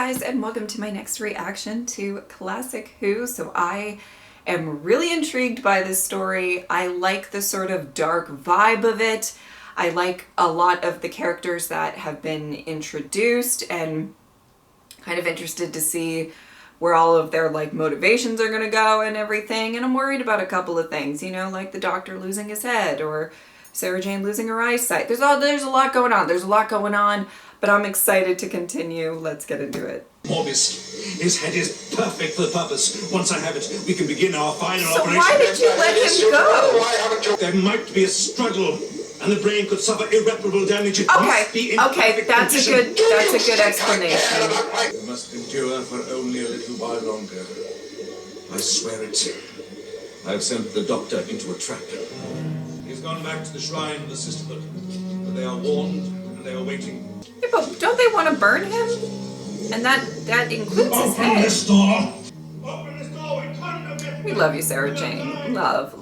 guys, and welcome to my next reaction to Classic Who. So I am really intrigued by this story. I like the sort of dark vibe of it. I like a lot of the characters that have been introduced and kind of interested to see where all of their like motivations are gonna go and everything. And I'm worried about a couple of things, you know, like the Doctor losing his head or Sarah Jane losing her eyesight. There's a lot going on. There's a lot going on, but I'm excited to continue. Let's get into it. Morbius. His head is perfect for the purpose. Once I have it, we can begin our final operation. So why did you let him go? There might be a struggle, and the brain could suffer irreparable damage. It must be in perfect that's condition. a good explanation. We must endure for only a little while longer. I swear it. I've sent the Doctor into a trap. He's gone back to the shrine of the sisterhood. But they are warned, and they are waiting. Yeah, but don't they want to burn him? And that includes his head. Open this door! Open this door! We love you, Sarah Jane. Love.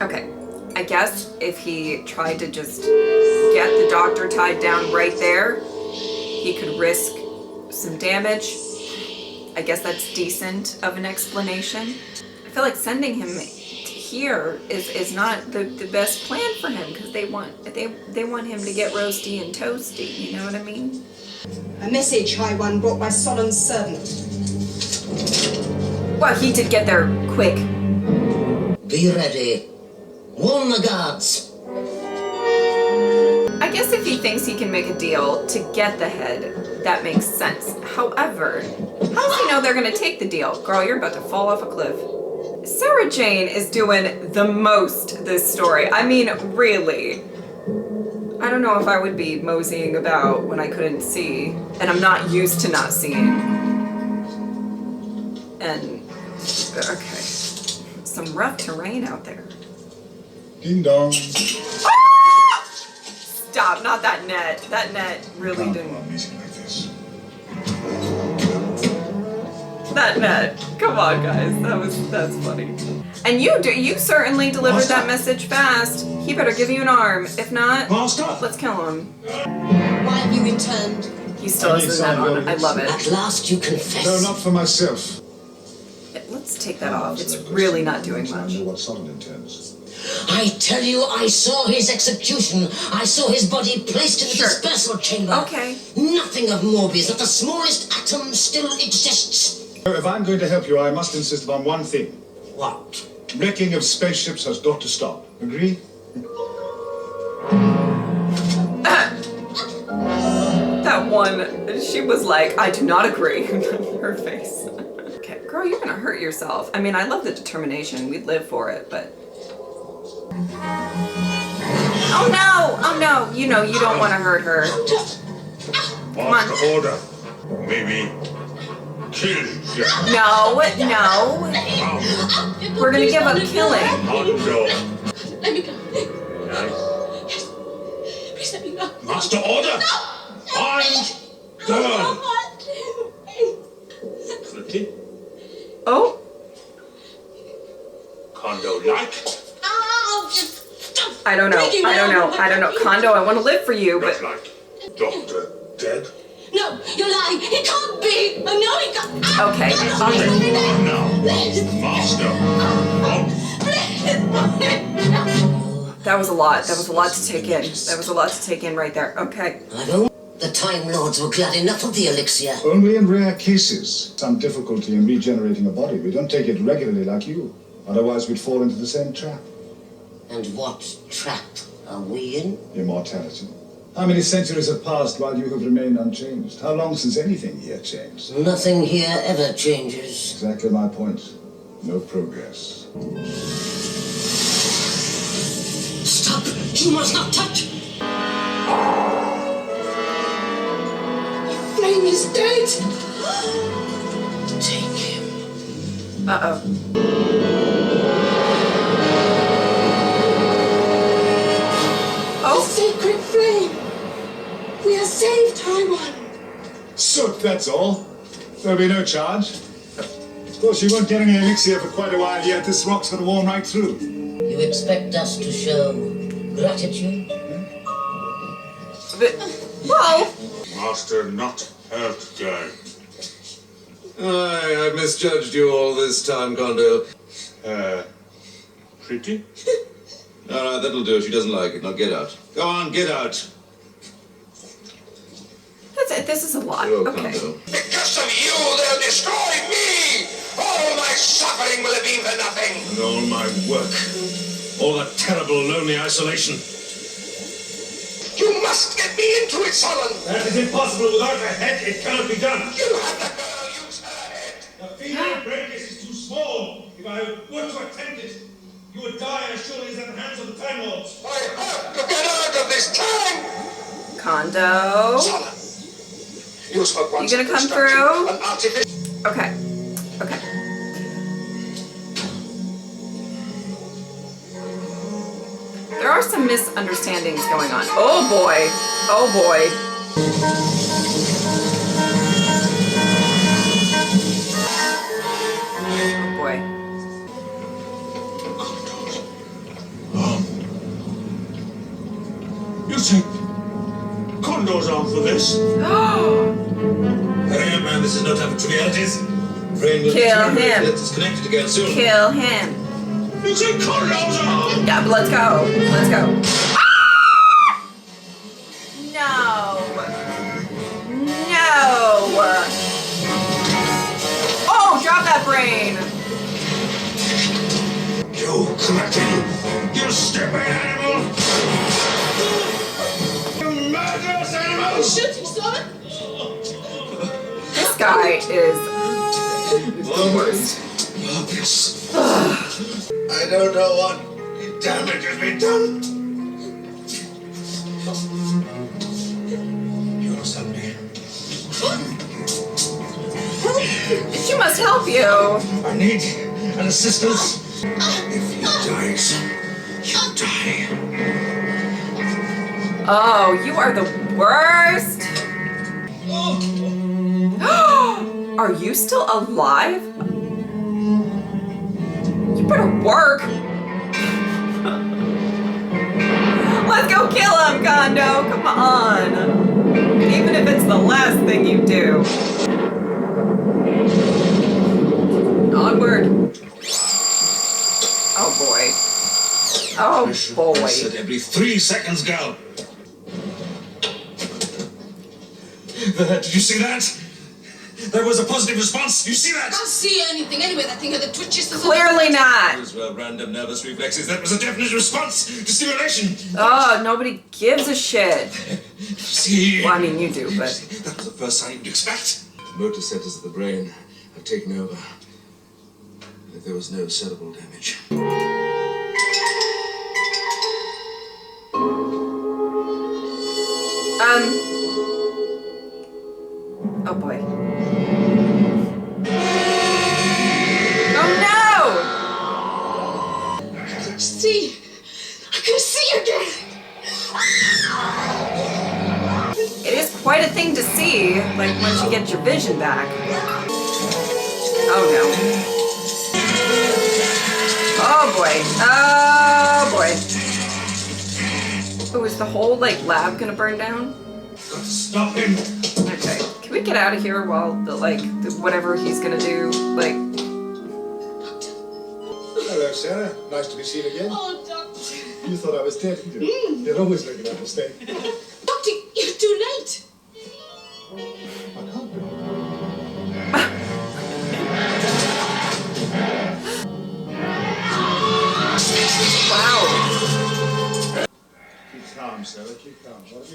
Okay, I guess if he tried to just get the Doctor tied down right there, he could risk some damage. I guess that's decent of an explanation. I feel like sending him here is not the best plan for him, because they want him to get roasty and toasty, you know what I mean? A message, High One, brought by Solon's servant. Well, he did get there quick. Be ready. Warn the guards. I guess if he thinks he can make a deal to get the head, that makes sense. However, how does he know they're gonna take the deal? Girl, you're about to fall off a cliff. Sarah Jane is doing the most this story. I mean, really. I don't know if I would be moseying about when I couldn't see, and I'm not used to not seeing. And, okay. Some rough terrain out there. Ding dong. Ah! Stop, not that net. That net really didn't. That net. Come on, guys. That's funny. And you certainly delivered that message fast. He better give you an arm. If not, let's kill him. Why have you returned? He still has his head on. I love it. At last you confess. No, not for myself. Let's take that off. It's really not doing much. I know what Solon intends. I tell you, I saw his execution. I saw his body placed in the dispersal chamber. Okay. Nothing of Morbius, not the smallest atom still exists. If I'm going to help you, I must insist upon one thing. What? Wrecking of spaceships has got to stop. Agree? That one, she was like, I do not agree. Her face. Okay, girl, you're gonna hurt yourself. I mean, I love the determination. We'd live for it, but... Oh no! You know, you don't want to hurt her. Come on. Order. Maybe kill you. No. We're gonna give up killing. Let me go. Please let me go. Master order. Find girl. Pretty. Oh? Condo like. I don't know. Condo, I want to live for you, but... Like. Doctor dead. No, you're lying. It can't be. I know it can't. Okay. Now. Master. That was a lot. That was a lot to take in. That was a lot to take in right there. Okay. The Time Lords were glad enough of the elixir. Only in rare cases. Some difficulty in regenerating a body. We don't take it regularly like you. Otherwise we'd fall into the same trap. And what trap are we in? Immortality. How many centuries have passed while you have remained unchanged? How long since anything here changed? Nothing here ever changes. Exactly my point. No progress. Stop! You must not touch! Flame is dead. Take him. Uh-oh. Sacred flame. We are saved, High One. Soot, that's all. There'll be no charge. Of course, you won't get any elixir for quite a while yet. This rock's going to warm right through. You expect us to show gratitude? But, well... Master not health guy. I've misjudged you all this time, Kondo. Pretty? All right, that'll do. She doesn't like it. Now get out. Go on, get out. That's it. This is a lot. Oh, Okay. Kondo. Because of you, they'll destroy me! All my suffering will have been for nothing! And all my work. All that terrible, lonely isolation. You must get me into it, Solon! That is impossible. Without a head, it cannot be done. You have the girl use her head! The female brain is too small. If I were to attempt it, you would die as surely as at the hands of the Time Lords. I have to get out of this time! Kondo. Solon! You spoke once You gonna of come constructing through? an artificial... Okay. Okay. There are some misunderstandings going on. Oh boy. Oh boy. Oh boy. You think Kondo's on for this? Hurry up, man. This is no time for trivialities. Brain will Kill deteriorate. him. Let's disconnect it again soon. Kill him. You think Kondo's on? Yeah, let's go. Let's go. No. No. Oh, drop that brain. You cretin! You stupid animal! You murderous animal! Shooting, Solon? This guy is the worst. Morbius. I don't know what damage has been done. You must help me. She must help you. I need an assistance. If he dies, you die. Oh, you are the worst. Are you still alive? You better work. Let's go kill him, Kondo. Come on. Even if it's the last thing you do. Onward. Oh boy. Oh I boy. said every 3 seconds, girl. Did you see that? There was a positive response. You see that? Can't see anything anyway. That thing of the twitches. Clearly not. Those were random nervous reflexes. That was a definite response to stimulation. Oh, nobody gives a shit. See? Well, I mean, you do, but... That was the first sign you'd expect. The motor centers of the brain have taken over. If there was no cerebral damage. Oh boy. Oh no! See, I can see again. It is quite a thing to see, like once you get your vision back. Oh no. Oh boy. Oh boy. Oh, is the whole like lab gonna burn down? Stop him. Okay. Can we get out of here while the whatever he's gonna do, like... Hello, Sarah. Nice to be seen again. Oh, Doctor. You thought I was dead, didn't you? You're always looking at mistake. Doctor, you're too late. I can't be. Wow. Keep calm, Sarah. Keep calm. What do?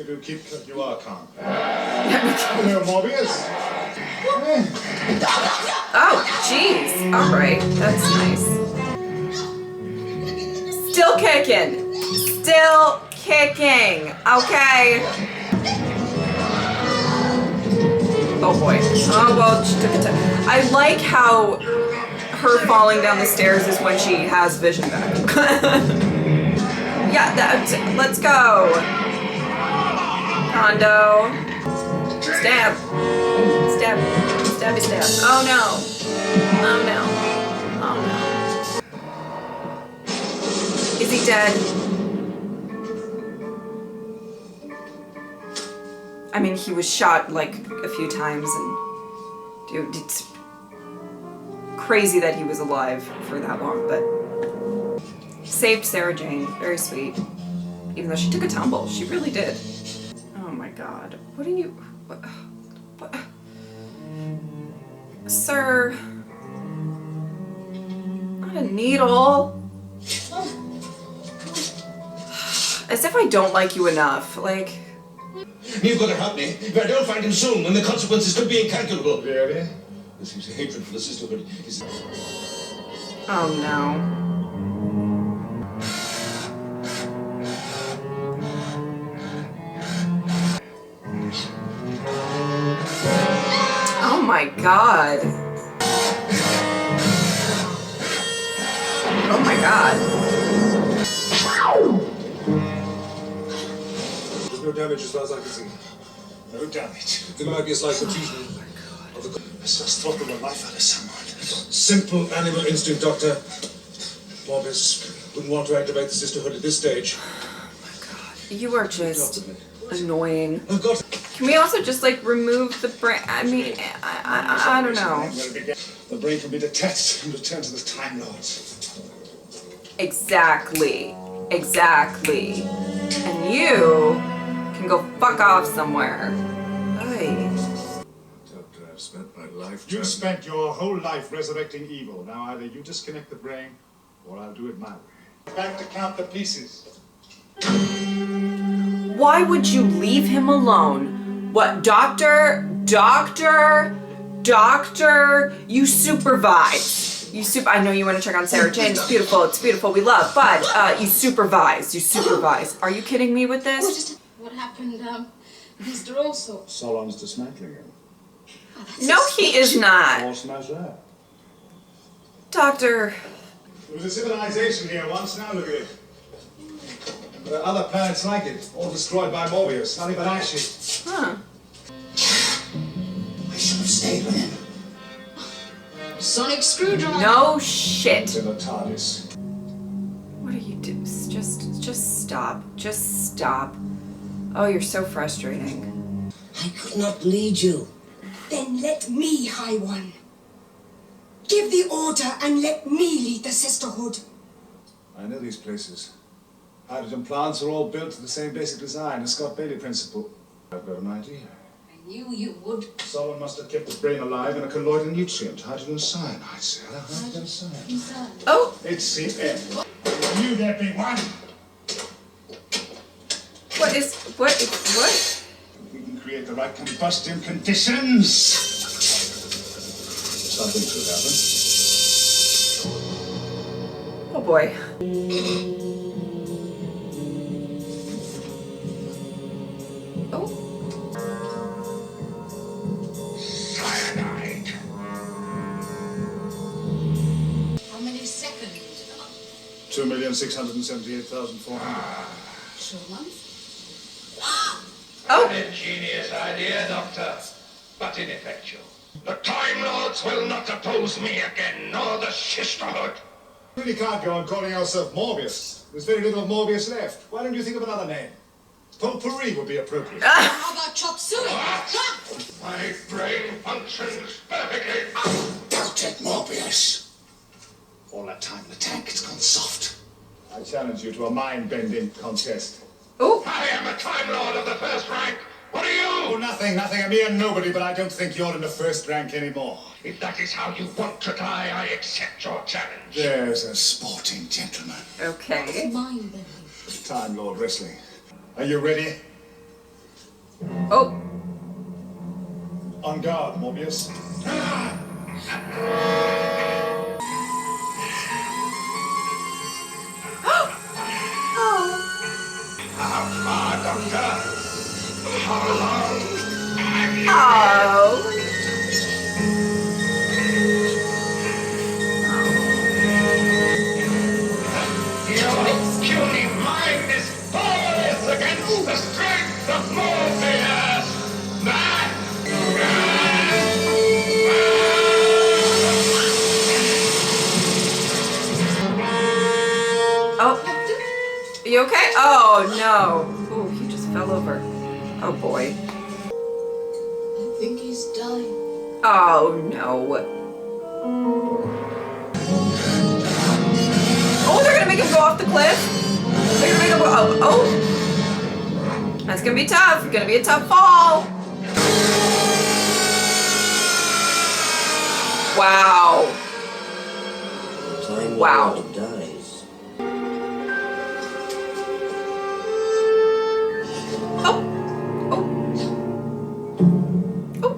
You are calm. Hello, Morbius. Oh, jeez. All right. That's nice. Still kicking. Still kicking. Okay. Oh boy. Oh well, she took a time. I like how her falling down the stairs is when she has vision back. Yeah, let's go. Kondo. Stab. Stab. Stabby stab. Oh no. Oh no. Oh no. Is he dead? I I mean, he was shot like a few times, and dude, it's crazy that he was alive for that long, but saved Sarah Jane. Very sweet. Even though she took a tumble, she really did. Oh my god. What are you... What? Sir... Not a needle. As if I don't like you enough. Like... You've got to help me. If I don't find him soon, then the consequences could be incalculable. Really? This is hatred for the sisterhood. Oh no. Oh my god. Oh my god. There's no damage as far as I can see. No damage. There might be a slight confusion of the... Let's just throttle the life out of someone. Simple animal instinct, Doctor. Morbius wouldn't want to activate the sisterhood at this stage. You are just annoying. I've got... Can we also just like remove the brain? I mean, I don't know. The brain can be detached and returned to the Time Lords. Exactly. Exactly. And you can go fuck off somewhere. Oy. Doctor, I've spent my life You trying... spent your whole life resurrecting evil. Now either you disconnect the brain, or I'll do it my way. Back to count the pieces. Why would you leave him alone? What, doctor? You supervise. I know you want to check on Sarah Jane. It's beautiful, we love, but you supervise. Are you kidding me with this? What happened, Mr. Also? Solon's dismantling him. No, he is not. Force majeure. Doctor. There was a civilization here once, now look at it. There are other planets like it, all destroyed by Morbius, nothing but ashes. Huh. I should have stayed with him. Sonic screwdriver. No shit. It's in the TARDIS. What are you doing? Just stop. Just stop. Oh, you're so frustrating. I could not lead you. Then let me, High One. Give the order and let me lead the sisterhood. I know these places. Hydrogen plants are all built to the same basic design, the Scott Bailey principle. I've got an idea. I knew you would. Solon must have kept the brain alive in a colloidal nutrient, hydrogen cyanide, Sarah. Hydrogen cyanide. Oh, It's the end. You there, big one. what? We can create the right combustion conditions. Something should happen. Oh boy. Oh. Cyanide. How many seconds? 2,678,400. 2 months? Oh. A genius idea, Doctor, but ineffectual. The Time Lords will not oppose me again, nor the sisterhood. You really can't go on calling yourself Morbius. There's very little Morbius left. Why don't you think of another name? Potpourri would be appropriate. How about chop suey? My brain functions perfectly. Doubted Morbius. All that time in the tank, it's gone soft. I challenge you to a mind-bending contest. Oh. I am a Time Lord of the first rank. What are Oh, you? nothing, a mere nobody, but I don't think you're in the first rank anymore. If that is how you want to die, I accept your challenge. There's a sporting gentleman. Okay. Mind bending. Time Lord Wrestling. Are you ready? Oh. On guard, Morbius. How far, Doctor? How long? Oh. Your puny mind is powerless against the strength of Morbius. Oh. Are you okay? Oh no. Ooh, he just fell over. Oh boy. Oh no. Oh, they're gonna make him go off the cliff? They're gonna make him go, oh. That's gonna be tough. Gonna be a tough fall. Wow. Wow. Dies. Oh. Oh. Oh.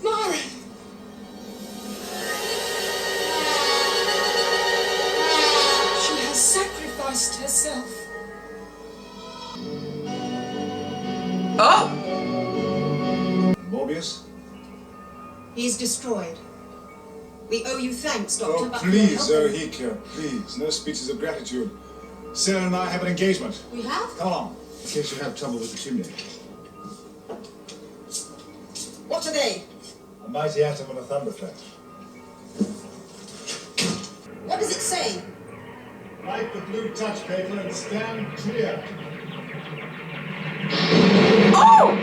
Mara! She has sacrificed herself. Oh. Morbius? He is destroyed. We owe you thanks, Doctor, Oh, but please, your oh, help- Hika, please. No speeches of gratitude. Sarah and I have an engagement. We have? Come along, in case you have trouble with the chimney. What are they? A mighty atom and a thunderflash. What does it say? Light the blue touch paper and stand clear. Oh.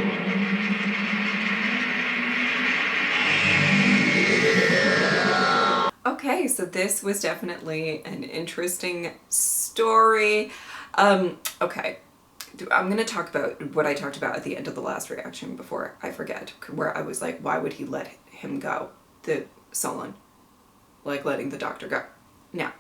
Okay, so this was definitely an interesting story. Okay, I'm gonna talk about what I talked about at the end of the last reaction before I forget, where I was like, why would he let him go? The Solon, like letting the doctor go. Now,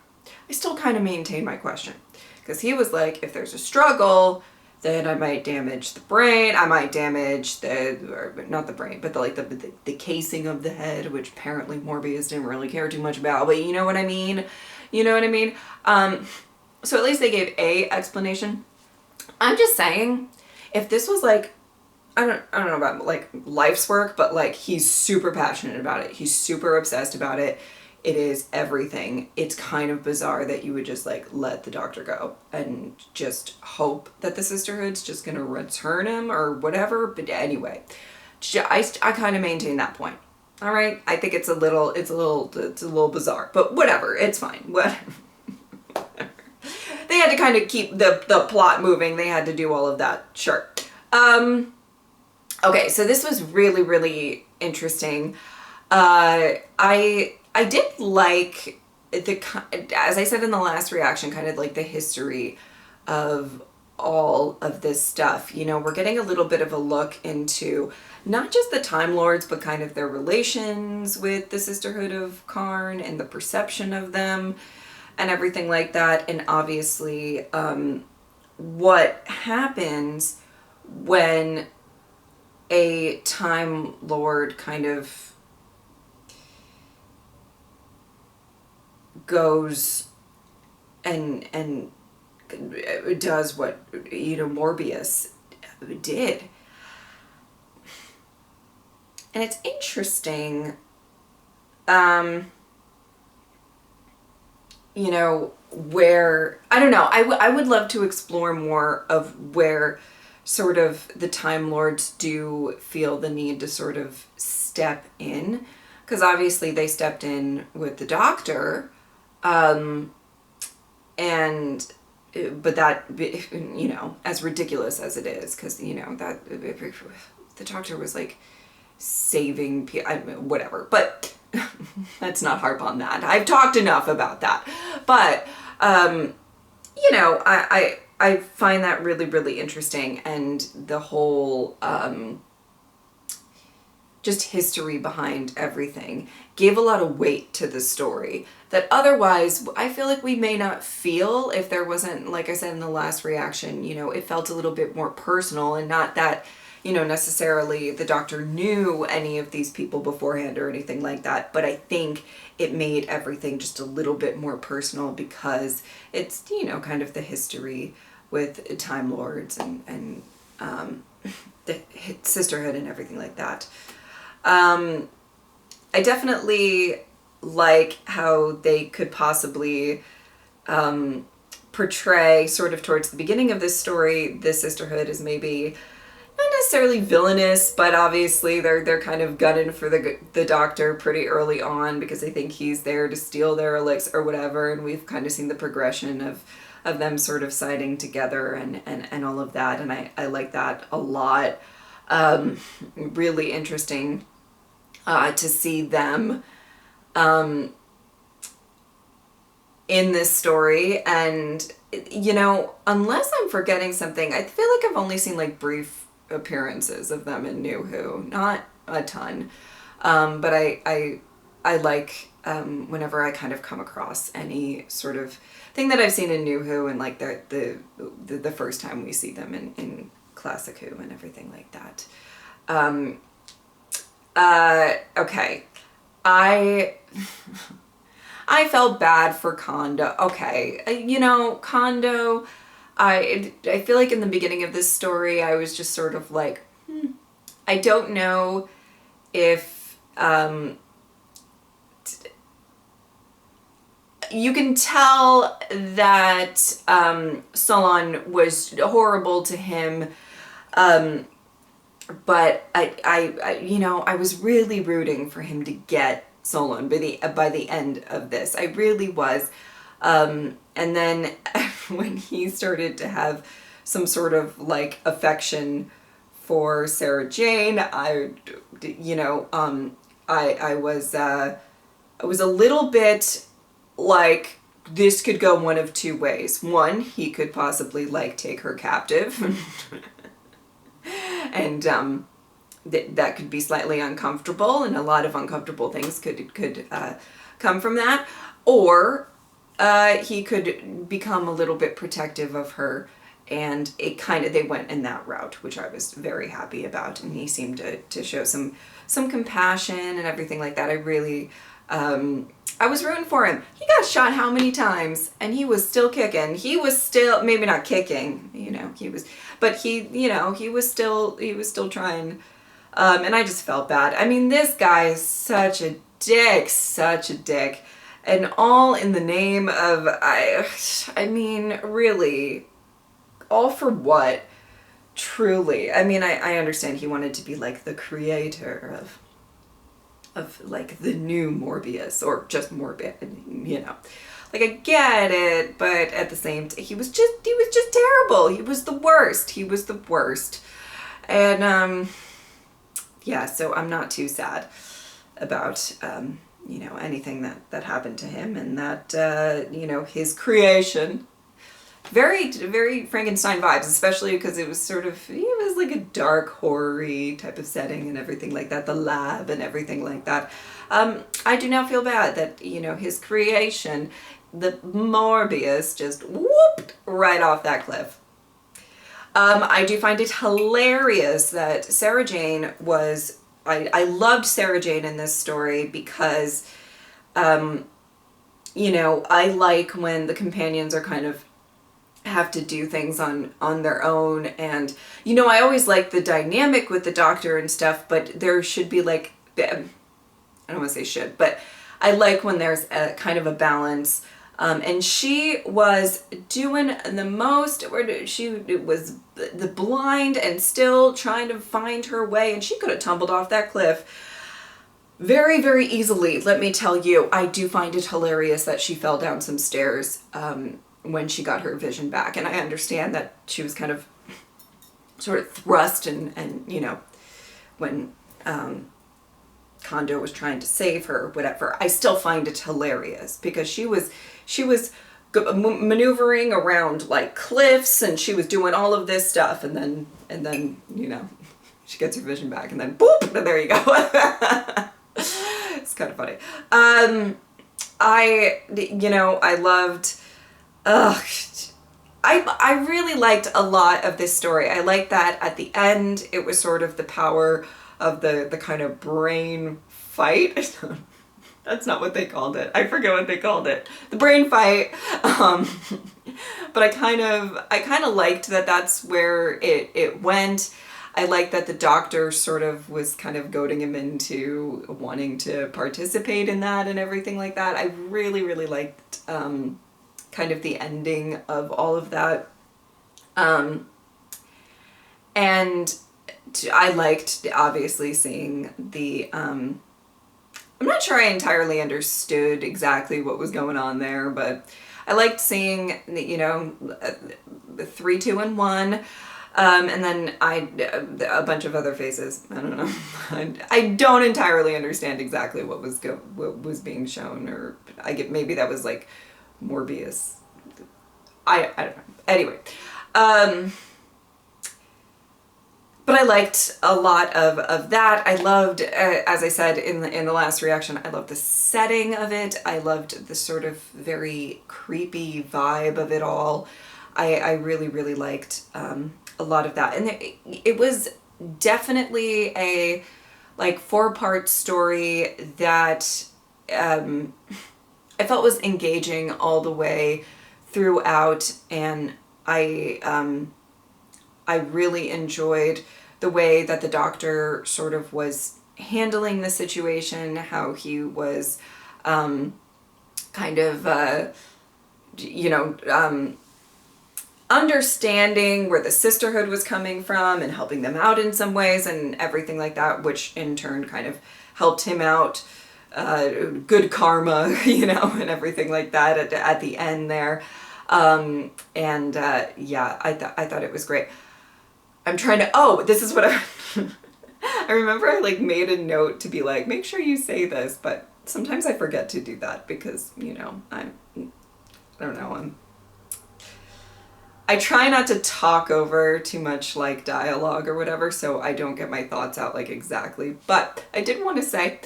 I still kind of maintain my question, because he was like, if there's a struggle, then I might damage the brain, I might damage or not the brain, but the casing of the head, which apparently Morbius didn't really care too much about, but you know what I mean? You know what I mean? So at least they gave a explanation. I'm just saying, if this was like, I don't know about like life's work, but like he's super passionate about it. He's super obsessed about it. It is everything. It's kind of bizarre that you would just like let the doctor go and just hope that the sisterhood's just gonna return him or whatever. But anyway, I kind of maintain that point. All right, I think it's a little bizarre, but whatever. It's fine. Whatever. They had to kind of keep the plot moving. They had to do all of that. Sure. Okay, so this was really, really interesting. I did like as I said in the last reaction, kind of like the history of all of this stuff. You know, we're getting a little bit of a look into not just the Time Lords, but kind of their relations with the Sisterhood of Karn and the perception of them and everything like that. And obviously, what happens when a Time Lord kind of goes and does what, you know, Morbius did. And it's interesting, you know, where, I don't know, I would love to explore more of where sort of the Time Lords do feel the need to sort of step in, because obviously they stepped in with the Doctor, but that, you know, as ridiculous as it is, because, you know, that the Doctor was like saving whatever, but let's not harp on that. I've talked enough about that. But you know, I find that really, really interesting, and the whole just history behind everything gave a lot of weight to the story that otherwise I feel like we may not feel if there wasn't, like I said in the last reaction, you know, it felt a little bit more personal, and not that, you know, necessarily the Doctor knew any of these people beforehand or anything like that, but I think it made everything just a little bit more personal because it's, you know, kind of the history with Time Lords and the sisterhood and everything like that. I definitely like how they could possibly portray sort of towards the beginning of this story, the sisterhood is maybe not necessarily villainous, but obviously they're kind of gunning for the Doctor pretty early on because they think he's there to steal their elixir or whatever, and we've kind of seen the progression of them sort of siding together and all of that, and I like that a lot. Really interesting. to see them in this story. And, you know, unless I'm forgetting something, I feel like I've only seen like brief appearances of them in New Who, not a ton. But I like whenever I kind of come across any sort of thing that I've seen in New Who, and like the first time we see them in Classic Who and everything like that. Okay. I felt bad for Kondo. Okay, you know, Kondo, I feel like in the beginning of this story, I was just sort of like, I don't know if, you can tell that Solon was horrible to him, but I you know, I was really rooting for him to get Solon by the end of this. I really was. And then when he started to have some sort of like affection for Sarah Jane, you know, I was a little bit like, this could go one of two ways. One, he could possibly like take her captive and that could be slightly uncomfortable, and a lot of uncomfortable things could come from that. Or he could become a little bit protective of her, and they went in that route, which I was very happy about, and he seemed to show some compassion and everything like that. I really, I was rooting for him. He got shot how many times, and he was still kicking. He was still, maybe not kicking, you know, but he, you know, he was still trying. And I just felt bad. I mean, this guy is such a dick, and all in the name of, I mean, really, all for what? Truly. I mean, I understand he wanted to be like the creator of like the new Morbius, or just Morbius, you know. Like, I get it, but at the same time, he was just terrible. He was the worst. And, yeah, so I'm not too sad about, you know, anything that happened to him, and that, you know, his creation, very, very Frankenstein vibes, especially because it was sort of, it was like a dark horror-y type of setting and everything like that, the lab and everything like that. I do not feel bad that, you know, his creation, the Morbius, just whooped right off that cliff. I do find it hilarious that Sarah Jane was, I loved Sarah Jane in this story because, you know, I like when the companions are kind of have to do things on their own. And, you know, I always like the dynamic with the Doctor and stuff, but there should be like, I don't want to say should, but I like when there's a kind of a balance. And she was doing the most, she was the blind and still trying to find her way, and she could have tumbled off that cliff very, very easily. Let me tell you, I do find it hilarious that she fell down some stairs when she got her vision back. And I understand that she was kind of sort of thrust and you know, when Kondo was trying to save her, whatever. I still find it hilarious because she was maneuvering around like cliffs, and she was doing all of this stuff, and then you know, she gets her vision back, and then boop, and there you go. It's kind of funny. You know, I loved. I really liked a lot of this story. I liked that at the end it was sort of the power of the kind of brain fight. That's not what they called it. I forget what they called it. The brain fight. But I kind of liked that that's where it went. I liked that the Doctor sort of was kind of goading him into wanting to participate in that and everything like that. I really, really liked kind of the ending of all of that. And I liked, obviously, seeing the, I'm not sure I entirely understood exactly what was going on there, but I liked seeing, you know, the 3, 2, and 1. And then a bunch of other phases. I don't know. I don't entirely understand exactly what was being shown, or maybe that was like Morbius. I don't know. Anyway, but I liked a lot of that. I loved, as I said in the last reaction, I loved the setting of it. I loved the sort of very creepy vibe of it all. I really, really liked a lot of that. And it was definitely a like 4-part story that I felt was engaging all the way throughout, and I really enjoyed the way that the doctor sort of was handling the situation, how he was kind of, understanding where the sisterhood was coming from and helping them out in some ways and everything like that, which in turn kind of helped him out. Good karma, and everything like that at the end there. Yeah, I thought it was great. I'm trying to, this is what I remember I like made a note to be like, make sure you say this, but sometimes I forget to do that because, I try not to talk over too much like dialogue or whatever, so I don't get my thoughts out like exactly. But I did want to say,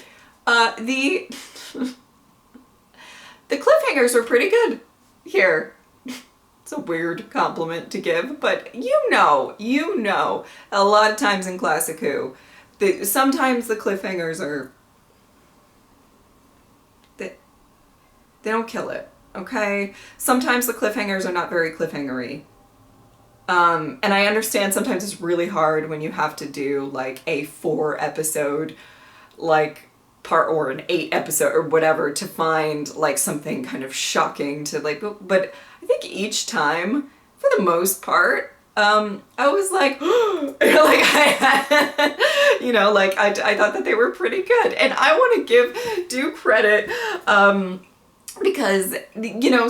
the cliffhangers were pretty good here. It's a weird compliment to give, but you know, a lot of times in Classic Who, sometimes the cliffhangers are, they don't kill it, okay? Sometimes the cliffhangers are not very cliffhangery. And I understand sometimes it's really hard when you have to do like a 4-episode, like part, or an 8-episode or whatever, to find like something kind of shocking to like, but I think each time, for the most part, I was like, I thought that they were pretty good. And I want to give due credit, because,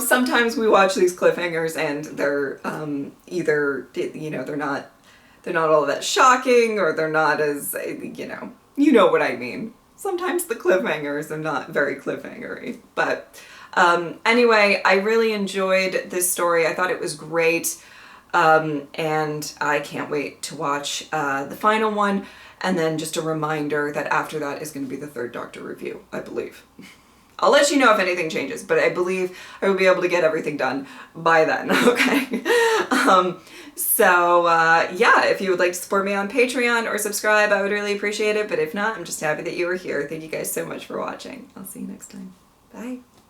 sometimes we watch these cliffhangers and they're either, they're not all that shocking, or they're not as, you know what I mean. Sometimes the cliffhangers are not very cliffhangery. But anyway, I really enjoyed this story. I thought it was great. And I can't wait to watch the final one. And then just a reminder that after that is going to be the 3rd Doctor review, I believe. I'll let you know if anything changes, but I believe I will be able to get everything done by then, okay? Yeah, if you would like to support me on Patreon or subscribe, I would really appreciate it. But if not, I'm just happy that you were here. Thank you guys so much for watching. I'll see you next time. Bye.